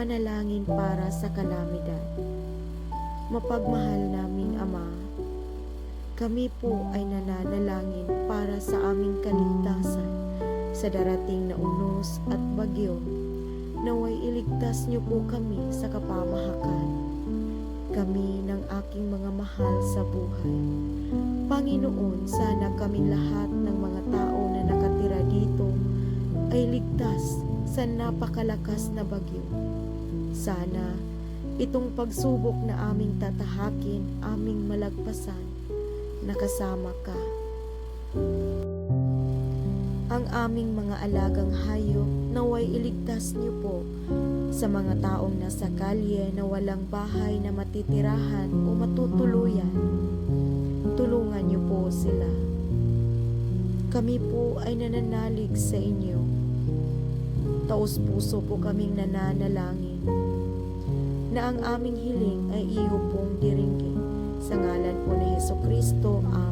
panalangin para sa kalamidad. Mapagmahal naming Ama, kami po ay nananalangin para sa aming kaligtasan sa darating na unos at bagyo. Naway iligtas niyo po kami sa kapamahakan, kami ng aking mga mahal sa buhay. Panginoon, sana kami lahat ng mga tao na nakatira dito ay ligtas sa napakalakas na bagyo. Sana itong pagsubok na aming tatahakin, aming malagpasan, nakasama ka. Ang aming mga alagang hayop, naway iligtas niyo po sa mga taong nasa kalye na walang bahay na matitirahan o matutuluyan. Tulungan niyo po sila. Kami po ay nananalig sa inyo. Taos-puso po kaming nananalangin na ang aming hiling ay iyo pong diringgin. Sa ngalan po ni Hesukristo, Amen.